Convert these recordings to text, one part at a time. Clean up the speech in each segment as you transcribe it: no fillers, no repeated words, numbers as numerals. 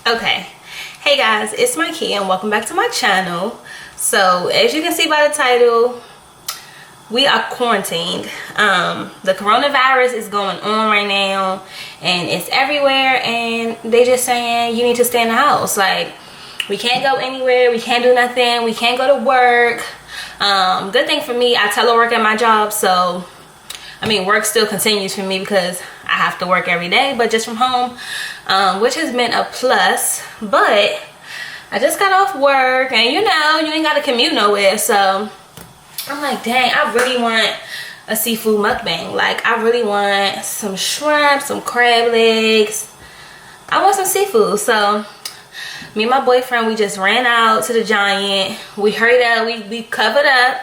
Okay, hey guys, it's Mykia and welcome back to my channel. So as you can see by the title, we are quarantined. The coronavirus is going on right now and it's everywhere, and they just saying you need to stay in the house. Like, we can't go anywhere, we can't do nothing, we can't go to work. Good thing for me, I telework at my job, so I mean, work still continues for me because I have to work every day, but just from home, which has been a plus. But I just got off work, and you know, you ain't got to commute nowhere. So I'm like, dang, I really want a seafood mukbang. Like, I really want some shrimp, some crab legs. I want some seafood. So me and my boyfriend, we just ran out to the Giant. We hurried up, we covered up.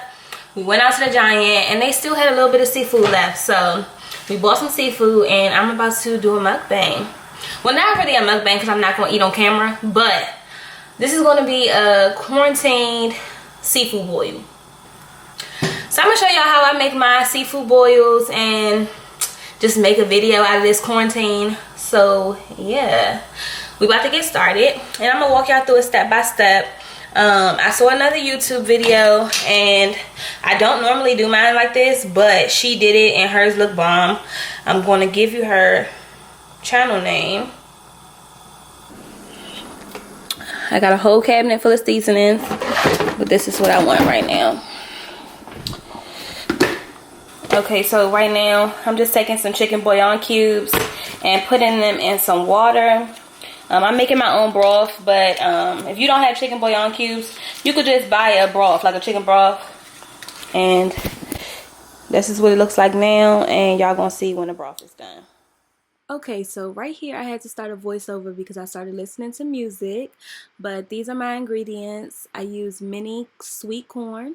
We went out to the Giant and they still had a little bit of seafood left. So we bought some seafood and I'm about to do a mukbang. Well, not really a mukbang because I'm not going to eat on camera. But this is going to be a quarantined seafood boil. So I'm going to show y'all how I make my seafood boils and just make a video out of this quarantine. So yeah, we about to get started. And I'm going to walk y'all through it step by step. I saw another YouTube video and I don't normally do mine like this, but she did it and hers look bomb. I'm going to give you her channel name. I got a whole cabinet full of seasonings, but this is what I want right now. Okay, so right now I'm just taking some chicken bouillon cubes and putting them in some water. I'm making my own broth, but if you don't have chicken bouillon cubes, you could just buy a broth, like a chicken broth. And this is what it looks like now, and y'all gonna see when the broth is done. Okay, so right here I had to start a voiceover because I started listening to music, but these are my ingredients. I use mini sweet corn,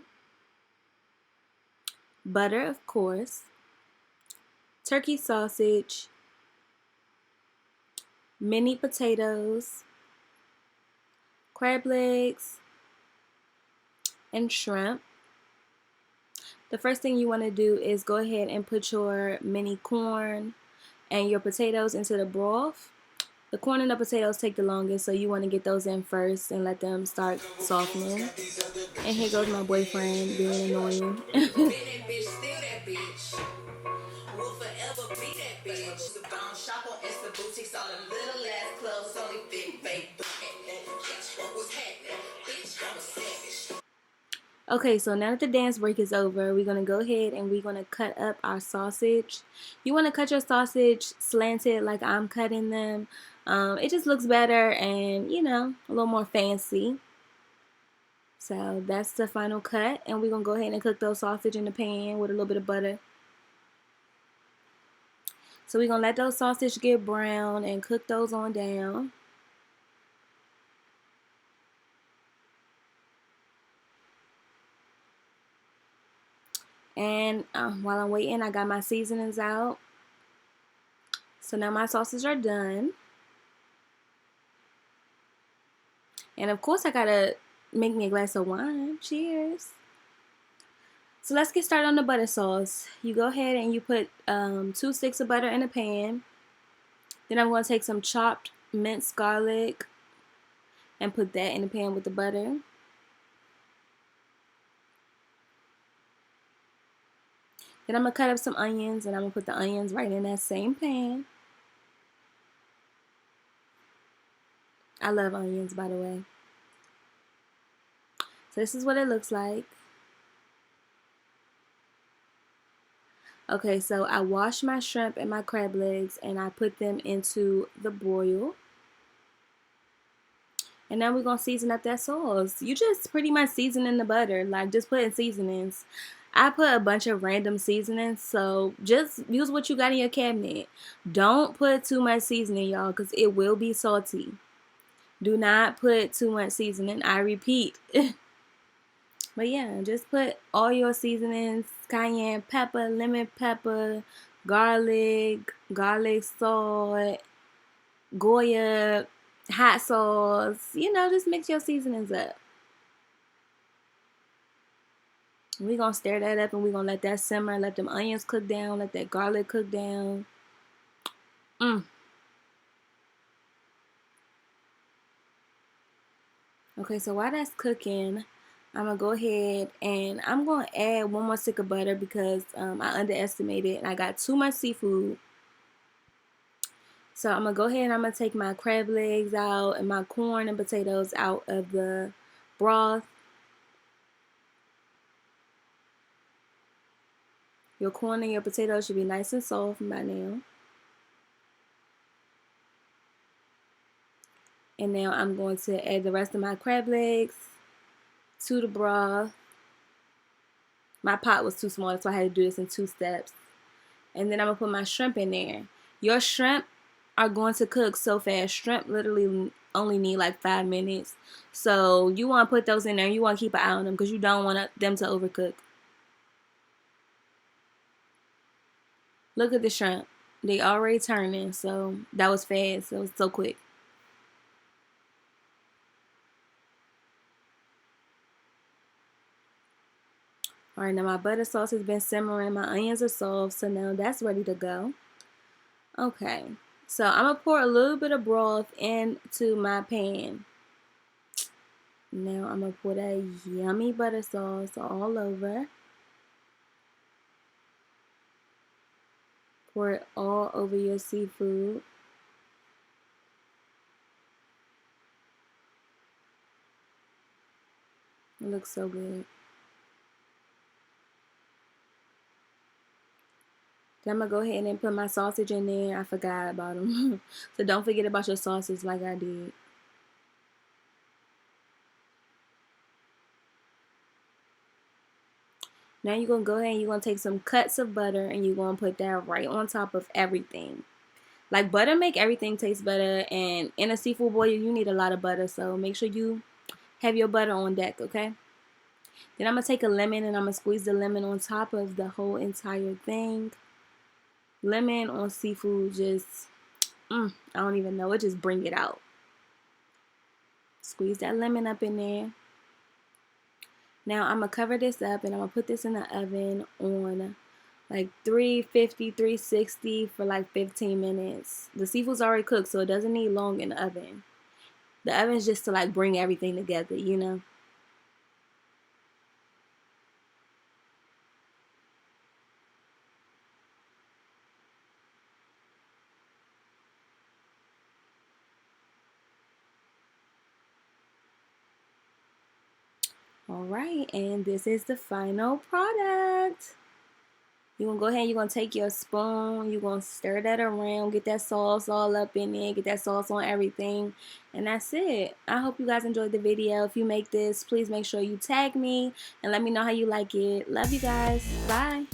butter of course, turkey sausage, mini potatoes, crab legs, and shrimp. The first thing you want to do is go ahead and put your mini corn and your potatoes into the broth. The corn and the potatoes take the longest, so you want to get those in first and let them start softening. And here goes my boyfriend being annoying. Okay, so now that the dance break is over, we're going to go ahead and we're going to cut up our sausage. You want to cut your sausage slanted like I'm cutting them. It just looks better and, you know, a little more fancy. So that's the final cut, and we're going to go ahead and cook those sausage in the pan with a little bit of butter. So we're going to let those sausage get brown and cook those on down. And while I'm waiting, I got my seasonings out. So now my sauces are done. And of course I gotta make me a glass of wine. Cheers. So let's get started on the butter sauce. You go ahead and you put 2 sticks of butter in a pan. Then I'm going to take some chopped minced garlic and put that in the pan with the butter. Then I'm going to cut up some onions, and I'm going to put the onions right in that same pan. I love onions, by the way. So this is what it looks like. Okay, so I washed my shrimp and my crab legs, and I put them into the boil. And now we're going to season up that sauce. You just pretty much season in the butter, like just put in seasonings. I put a bunch of random seasonings, so just use what you got in your cabinet. Don't put too much seasoning, y'all, because it will be salty. Do not put too much seasoning. I repeat. But yeah, just put all your seasonings: cayenne pepper, lemon pepper, garlic, garlic salt, Goya, hot sauce. You know, just mix your seasonings up. We're going to stir that up and we're going to let that simmer. Let them onions cook down. Let that garlic cook down. Okay, so while that's cooking, I'm gonna go ahead and I'm gonna add one more stick of butter because I underestimated and I got too much seafood. So I'm gonna go ahead and I'm gonna take my crab legs out and my corn and potatoes out of the broth. Your corn and your potatoes should be nice and soft by now. And now I'm going to add the rest of my crab legs to the broth. My pot was too small, so I had to do this in 2 steps. And then I'm gonna put my shrimp in there. Your shrimp are going to cook so fast. Shrimp literally only need like 5 minutes. So you want to put those in there. You want to keep an eye on them because you don't want them to overcook. Look at the shrimp. They already turning. So that was fast. It was so quick. Alright, now my butter sauce has been simmering. My onions are soft. So now that's ready to go. Okay. So I'm going to pour a little bit of broth into my pan. Now I'm going to pour that yummy butter sauce all over. Pour it all over your seafood. It looks so good. Then I'm going to go ahead and put my sausage in there. I forgot about them. So don't forget about your sauces like I did. Now you're going to go ahead and you're going to take some cuts of butter and you're going to put that right on top of everything. Like, butter make everything taste better, and in a seafood boil you need a lot of butter, so make sure you have your butter on deck, okay? Then I'm going to take a lemon and I'm going to squeeze the lemon on top of the whole entire thing. Lemon on seafood just, I don't even know, it just bring it out. Squeeze that lemon up in there. Now I'm going to cover this up and I'm going to put this in the oven on like 350, 360 for like 15 minutes. The seafood's already cooked, so it doesn't need long in the oven. The oven's just to like bring everything together, you know. Alright, and this is the final product. You're going to go ahead and you're going to take your spoon. You're going to stir that around. Get that sauce all up in there. Get that sauce on everything. And that's it. I hope you guys enjoyed the video. If you make this, please make sure you tag me and let me know how you like it. Love you guys. Bye.